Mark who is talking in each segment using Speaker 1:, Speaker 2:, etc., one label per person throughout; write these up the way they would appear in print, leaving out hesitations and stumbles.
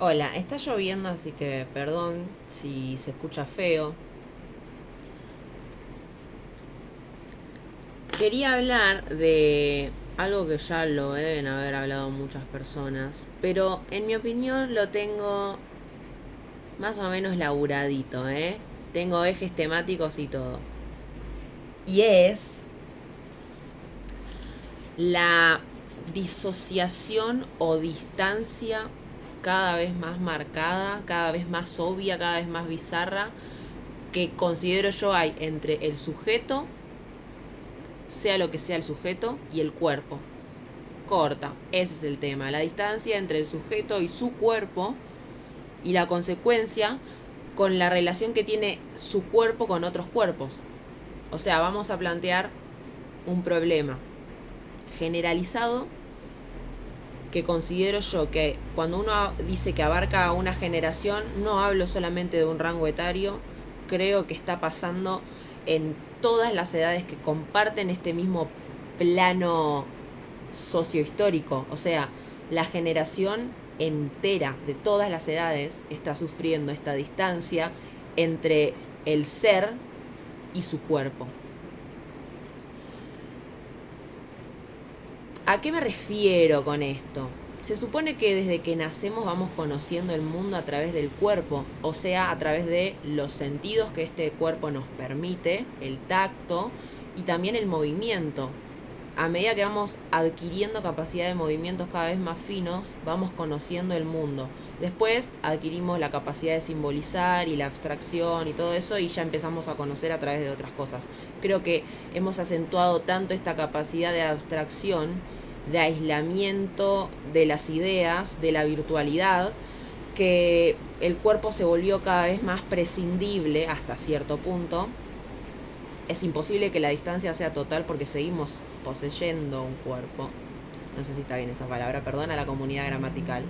Speaker 1: Hola, está lloviendo, así que perdón si se escucha feo. Quería hablar de algo que ya lo deben haber hablado muchas personas, pero en mi opinión lo tengo más o menos laburadito, ¿eh? Tengo ejes temáticos y todo. Y es la disociación o distancia cada vez más marcada, cada vez más obvia, cada vez más bizarra que considero yo hay entre el sujeto, sea lo que sea el sujeto, y el cuerpo. Corta, ese es el tema, la distancia entre el sujeto y su cuerpo y la consecuencia con la relación que tiene su cuerpo con otros cuerpos. O sea, vamos a plantear un problema generalizado que considero yo que cuando uno dice que abarca a una generación, no hablo solamente de un rango etario, creo que está pasando en todas las edades que comparten este mismo plano sociohistórico. O sea, la generación entera de todas las edades está sufriendo esta distancia entre el ser y su cuerpo. ¿A qué me refiero con esto? Se supone que desde que nacemos vamos conociendo el mundo a través del cuerpo, o sea, a través de los sentidos que este cuerpo nos permite, el tacto y también el movimiento. A medida que vamos adquiriendo capacidad de movimientos cada vez más finos, vamos conociendo el mundo. Después adquirimos la capacidad de simbolizar y la abstracción y todo eso y ya empezamos a conocer a través de otras cosas. Creo que hemos acentuado tanto esta capacidad de abstracción, de aislamiento de las ideas, de la virtualidad, que el cuerpo se volvió cada vez más prescindible hasta cierto punto. Es imposible que la distancia sea total porque seguimos poseyendo un cuerpo. No sé si está bien esa palabra, perdón a la comunidad gramatical.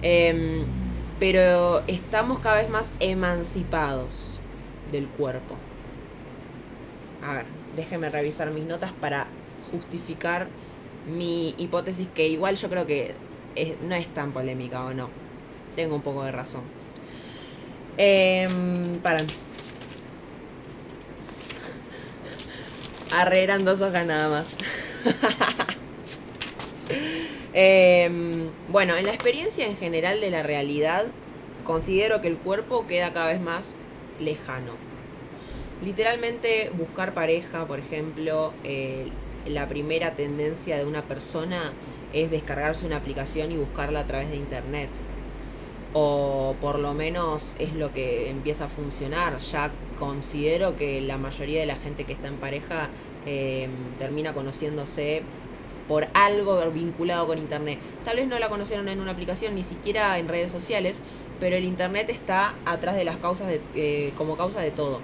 Speaker 1: Eh, pero estamos cada vez más emancipados del cuerpo. A ver, déjenme revisar mis notas para justificar mi hipótesis, que igual yo creo que no es tan polémica, ¿o no? Tengo un poco de razón. Paran. Arre, eran 2 hojas nada más. Bueno, en la experiencia en general de la realidad, considero que el cuerpo queda cada vez más lejano. Literalmente buscar pareja, por ejemplo, la primera tendencia de una persona es descargarse una aplicación y buscarla a través de internet. O por lo menos es lo que empieza a funcionar. Ya considero que la mayoría de la gente que está en pareja termina conociéndose por algo vinculado con internet. Tal vez no la conocieron en una aplicación, ni siquiera en redes sociales, pero el internet está atrás de las causas como causa de todo,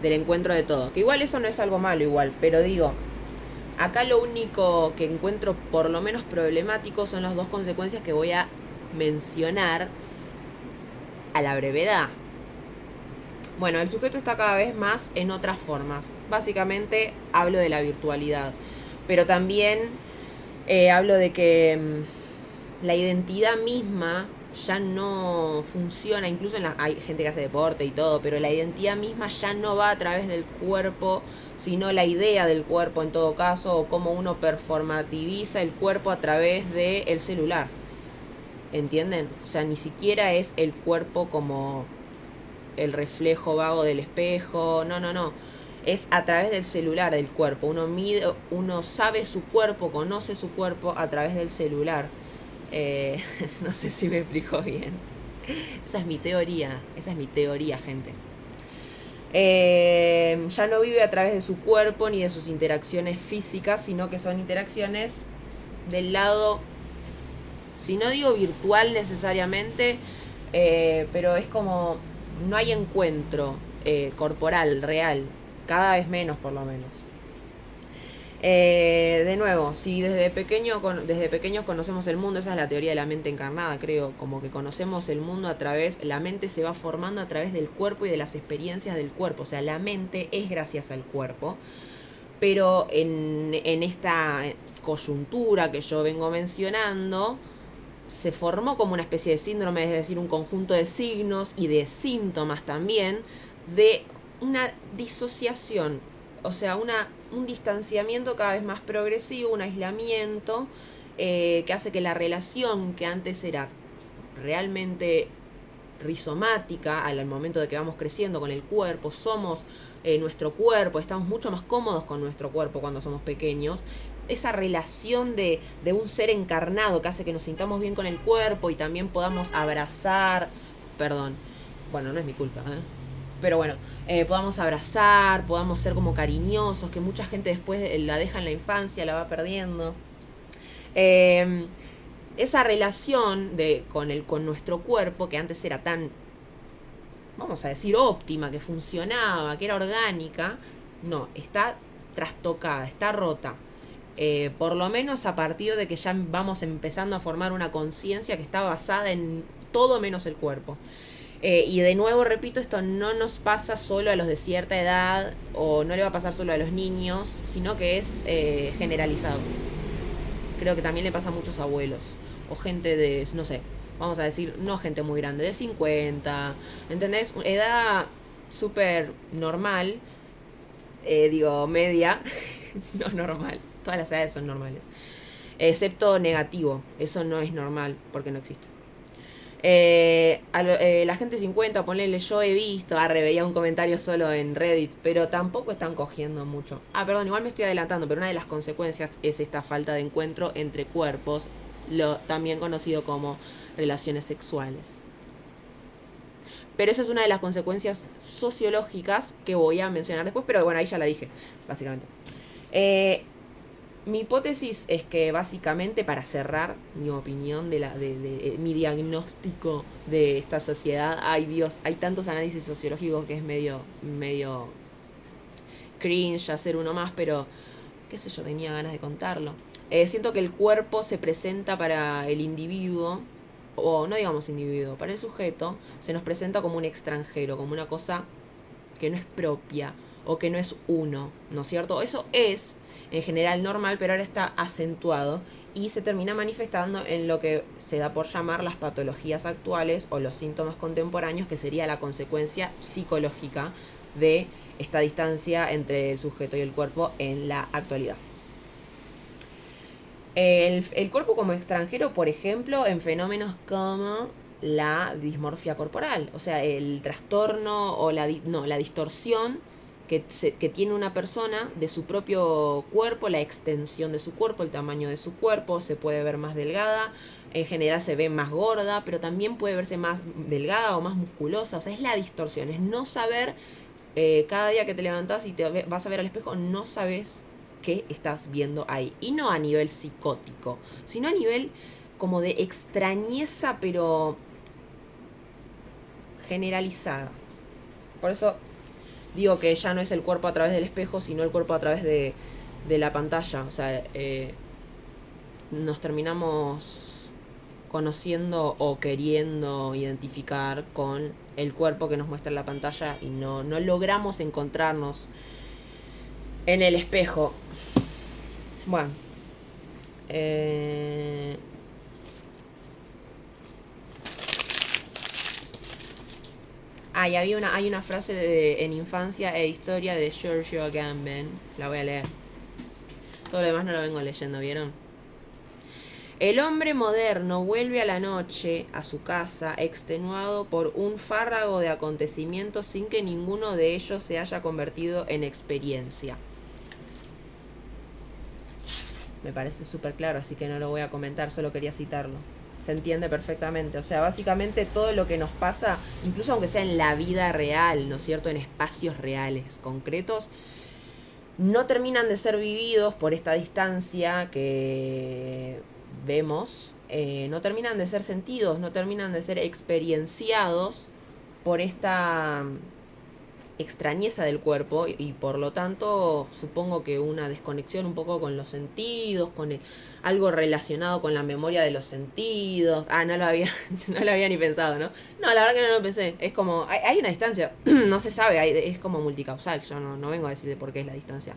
Speaker 1: del encuentro de todo. Que igual eso no es algo malo igual, pero digo, acá lo único que encuentro por lo menos problemático son las dos consecuencias que voy a mencionar a la brevedad. Bueno, el sujeto está cada vez más en otras formas. Básicamente hablo de la virtualidad, pero también hablo de que la identidad misma ya no funciona, incluso hay gente que hace deporte y todo, pero la identidad misma ya no va a través del cuerpo, sino la idea del cuerpo en todo caso, o cómo uno performativiza el cuerpo a través del celular. ¿Entienden? O sea, ni siquiera es el cuerpo como el reflejo vago del espejo, no, no, no. Es a través del celular del cuerpo. Uno mide, uno sabe su cuerpo, conoce su cuerpo a través del celular. No sé si me explico bien. Esa es mi teoría, gente. Ya no vive a través de su cuerpo ni de sus interacciones físicas, sino que son interacciones del lado, si no digo virtual necesariamente, pero es como no hay encuentro corporal, real, cada vez menos por lo menos. De nuevo, si desde pequeños conocemos el mundo, esa es la teoría de la mente encarnada, creo, como que conocemos el mundo a través, la mente se va formando a través del cuerpo y de las experiencias del cuerpo, o sea, la mente es gracias al cuerpo, pero en esta coyuntura que yo vengo mencionando, se formó como una especie de síndrome, es decir, un conjunto de signos y de síntomas también, de una disociación, o sea, un distanciamiento cada vez más progresivo, un aislamiento, que hace que la relación que antes era realmente rizomática al momento de que vamos creciendo con el cuerpo, somos nuestro cuerpo, estamos mucho más cómodos con nuestro cuerpo cuando somos pequeños. Esa relación de un ser encarnado que hace que nos sintamos bien con el cuerpo y también podamos abrazar, perdón, bueno, no es mi culpa, pero bueno, podamos abrazar, podamos ser como cariñosos, que mucha gente después la deja en la infancia, la va perdiendo. Esa relación con nuestro cuerpo, que antes era tan, vamos a decir, óptima, que funcionaba, que era orgánica, no, está trastocada, está rota. Por lo menos a partir de que ya vamos empezando a formar una conciencia que está basada en todo menos el cuerpo. Y de nuevo, repito, esto no nos pasa solo a los de cierta edad o no le va a pasar solo a los niños, sino que es generalizado. Creo que también le pasa a muchos abuelos o gente de, no sé, vamos a decir, no gente muy grande, de 50, ¿entendés? Edad súper normal, digo, media, no normal, todas las edades son normales, excepto negativo, eso no es normal porque no existe. La gente 50, ponele, yo he visto, veía un comentario solo en Reddit, pero tampoco están cogiendo mucho. Perdón, igual me estoy adelantando, pero una de las consecuencias es esta falta de encuentro entre cuerpos, también conocido como relaciones sexuales. Pero esa es una de las consecuencias sociológicas que voy a mencionar después, pero bueno, ahí ya la dije, básicamente. Mi hipótesis es que básicamente, para cerrar mi opinión de mi diagnóstico de esta sociedad, ay Dios, hay tantos análisis sociológicos que es medio cringe hacer uno más, pero qué sé yo, tenía ganas de contarlo. Siento que el cuerpo se presenta para el individuo, o no digamos individuo, para el sujeto, se nos presenta como un extranjero, como una cosa que no es propia o que no es uno, ¿no es cierto? Eso es en general normal, pero ahora está acentuado y se termina manifestando en lo que se da por llamar las patologías actuales o los síntomas contemporáneos, que sería la consecuencia psicológica de esta distancia entre el sujeto y el cuerpo en la actualidad. El cuerpo como extranjero, por ejemplo, en fenómenos como la dismorfia corporal, o sea, el trastorno o la distorsión que tiene una persona de su propio cuerpo, la extensión de su cuerpo, el tamaño de su cuerpo, se puede ver más delgada, en general se ve más gorda, pero también puede verse más delgada o más musculosa, o sea, es la distorsión, es no saber, cada día que te levantás y te vas a ver al espejo, no sabes qué estás viendo ahí, y no a nivel psicótico, sino a nivel como de extrañeza, pero generalizada. Por eso digo que ya no es el cuerpo a través del espejo, sino el cuerpo a través de la pantalla. O sea, nos terminamos conociendo o queriendo identificar con el cuerpo que nos muestra en la pantalla y no logramos encontrarnos en el espejo. Bueno. Y hay una frase en Infancia e Historia de Giorgio Agamben. La voy a leer. Todo lo demás no lo vengo leyendo, ¿vieron? El hombre moderno vuelve a la noche a su casa extenuado por un fárrago de acontecimientos sin que ninguno de ellos se haya convertido en experiencia. Me parece súper claro, así que no lo voy a comentar, solo quería citarlo. Se entiende perfectamente. O sea, básicamente todo lo que nos pasa, incluso aunque sea en la vida real, ¿no es cierto?, en espacios reales, concretos, no terminan de ser vividos por esta distancia que vemos, no terminan de ser sentidos, no terminan de ser experienciados por esta extrañeza del cuerpo y por lo tanto supongo que una desconexión un poco con los sentidos, algo relacionado con la memoria de los sentidos. No lo había ni pensado, ¿no? No, la verdad que no lo pensé. Es como, hay una distancia, no se sabe, es como multicausal. Yo no vengo a decir de por qué es la distancia.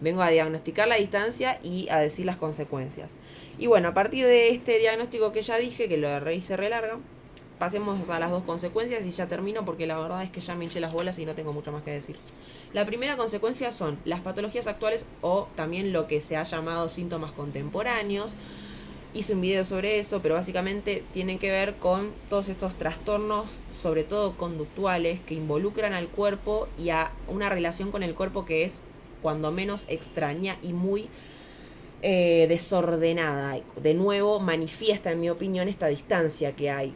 Speaker 1: Vengo a diagnosticar la distancia y a decir las consecuencias. Y bueno, a partir de este diagnóstico que ya dije, que lo hice re larga, pasemos a las dos consecuencias y ya termino porque la verdad es que ya me hinché las bolas y no tengo mucho más que decir. La primera consecuencia son las patologías actuales o también lo que se ha llamado síntomas contemporáneos. Hice un video sobre eso, pero básicamente tienen que ver con todos estos trastornos, sobre todo conductuales, que involucran al cuerpo y a una relación con el cuerpo que es cuando menos extraña y muy desordenada. De nuevo, manifiesta, en mi opinión, esta distancia que hay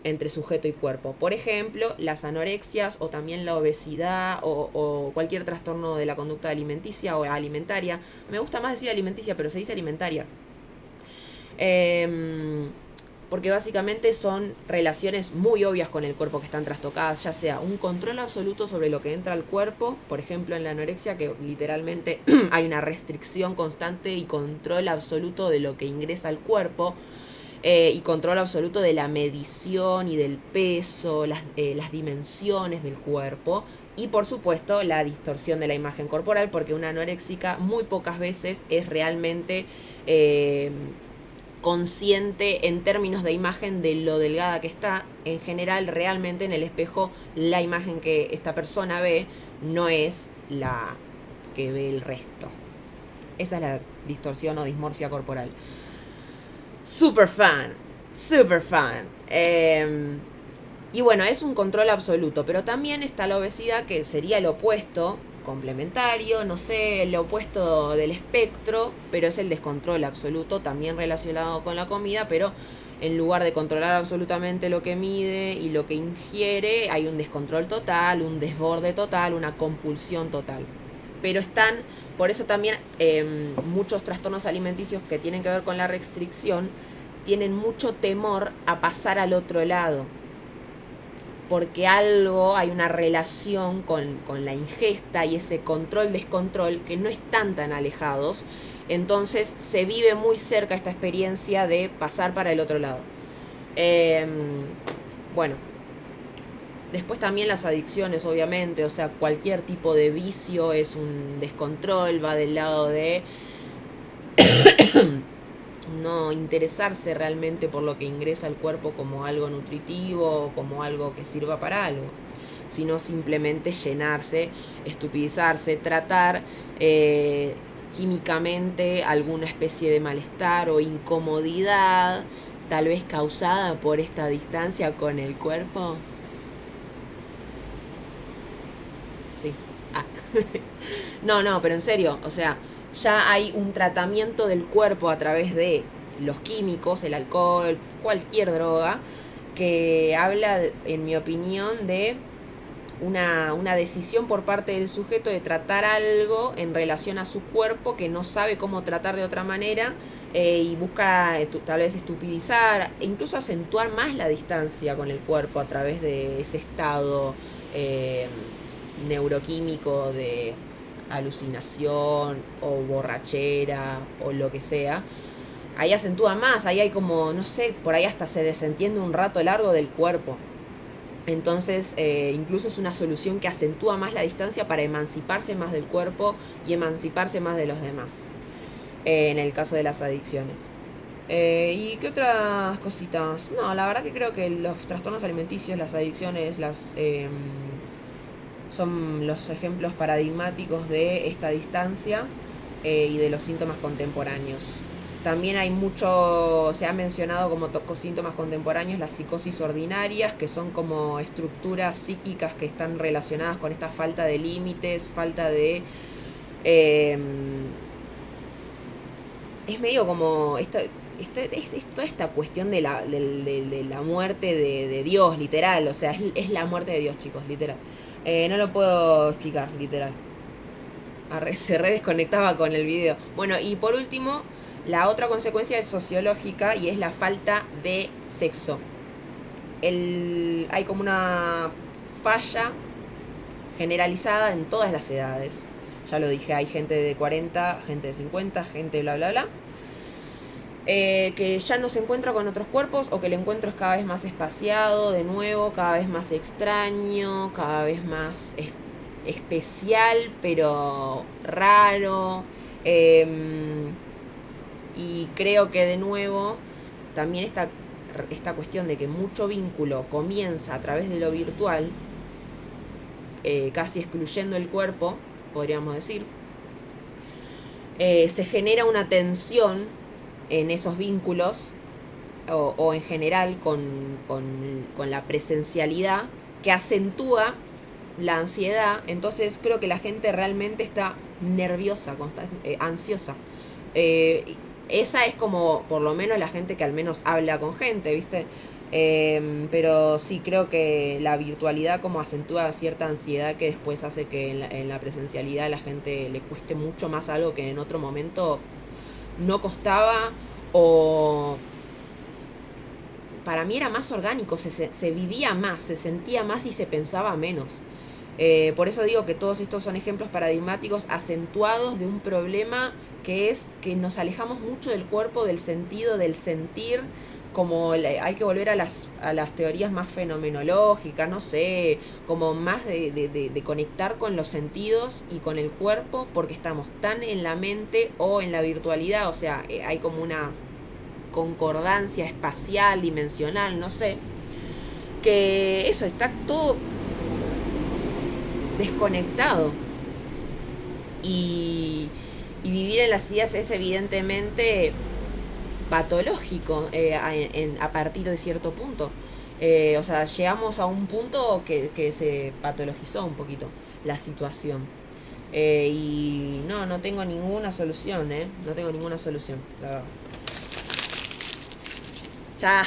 Speaker 1: entre sujeto y cuerpo. Por ejemplo, las anorexias o también la obesidad o cualquier trastorno de la conducta alimenticia o alimentaria. Me gusta más decir alimenticia, pero se dice alimentaria. Porque básicamente son relaciones muy obvias con el cuerpo que están trastocadas, ya sea un control absoluto sobre lo que entra al cuerpo, por ejemplo en la anorexia, que literalmente hay una restricción constante y control absoluto de lo que ingresa al cuerpo, y control absoluto de la medición y del peso, las dimensiones del cuerpo, y por supuesto la distorsión de la imagen corporal, porque una anoréxica muy pocas veces es realmente consciente en términos de imagen de lo delgada que está. En general, realmente en el espejo la imagen que esta persona ve no es la que ve el resto. Esa es la distorsión o dismorfia corporal. Super fan, super fan. Y bueno, es un control absoluto, pero también está la obesidad, que sería el opuesto, complementario, no sé, el opuesto del espectro, pero es el descontrol absoluto, también relacionado con la comida, pero en lugar de controlar absolutamente lo que mide y lo que ingiere, hay un descontrol total, un desborde total, una compulsión total. Pero están, por eso también muchos trastornos alimenticios que tienen que ver con la restricción tienen mucho temor a pasar al otro lado, porque algo, hay una relación con la ingesta y ese control-descontrol que no están tan alejados. Entonces se vive muy cerca esta experiencia de pasar para el otro lado. Bueno, después también las adicciones, obviamente, o sea, cualquier tipo de vicio es un descontrol, va del lado de no interesarse realmente por lo que ingresa al cuerpo como algo nutritivo o como algo que sirva para algo, sino simplemente llenarse, estupidizarse, tratar químicamente alguna especie de malestar o incomodidad, tal vez causada por esta distancia con el cuerpo. Sí. Ah. No, pero en serio, o sea, ya hay un tratamiento del cuerpo a través de los químicos, el alcohol, cualquier droga, que habla, en mi opinión, de una decisión por parte del sujeto de tratar algo en relación a su cuerpo que no sabe cómo tratar de otra manera, y busca tal vez estupidizar e incluso acentuar más la distancia con el cuerpo a través de ese estado neuroquímico de alucinación o borrachera o lo que sea. Ahí acentúa más, ahí hay como, no sé, por ahí hasta se desentiende un rato largo del cuerpo. Entonces, incluso es una solución que acentúa más la distancia para emanciparse más del cuerpo y emanciparse más de los demás, en el caso de las adicciones. ¿Y qué otras cositas? No, la verdad que creo que los trastornos alimenticios, las adicciones, son los ejemplos paradigmáticos de esta distancia, y de los síntomas contemporáneos. También hay mucho, se ha mencionado como síntomas contemporáneos las psicosis ordinarias, que son como estructuras psíquicas que están relacionadas con esta falta de límites, falta de... es medio como... es toda esta cuestión de la muerte de Dios, literal. O sea, es la muerte de Dios, chicos, literal. No lo puedo explicar, literal. Se redesconectaba con el video. Bueno, y por último, la otra consecuencia es sociológica y es la falta de sexo. Hay como una falla generalizada en todas las edades. Ya lo dije, hay gente de 40, gente de 50, gente bla bla bla. Que ya no se encuentra con otros cuerpos, o que el encuentro es cada vez más espaciado, de nuevo, cada vez más extraño, cada vez más especial, pero raro. Y creo que de nuevo también esta cuestión de que mucho vínculo comienza a través de lo virtual, casi excluyendo el cuerpo, podríamos decir, se genera una tensión en esos vínculos o en general con la presencialidad que acentúa la ansiedad. Entonces creo que la gente realmente está nerviosa, ansiosa. Esa es como, por lo menos, la gente que al menos habla con gente, ¿viste? Pero sí creo que la virtualidad como acentúa cierta ansiedad que después hace que en la presencialidad a la gente le cueste mucho más algo que en otro momento no costaba, o para mí era más orgánico, se vivía más, se sentía más y se pensaba menos. Por eso digo que todos estos son ejemplos paradigmáticos acentuados de un problema que es que nos alejamos mucho del cuerpo, del sentido, del sentir, como hay que volver a las teorías más fenomenológicas, no sé, como más de conectar con los sentidos y con el cuerpo, porque estamos tan en la mente o en la virtualidad, o sea, hay como una concordancia espacial, dimensional, no sé, que eso, está todo desconectado. Y vivir en las ideas es evidentemente patológico a partir de cierto punto. O sea, llegamos a un punto que se patologizó un poquito la situación. Y no tengo ninguna solución, no tengo ninguna solución, la verdad. Chao.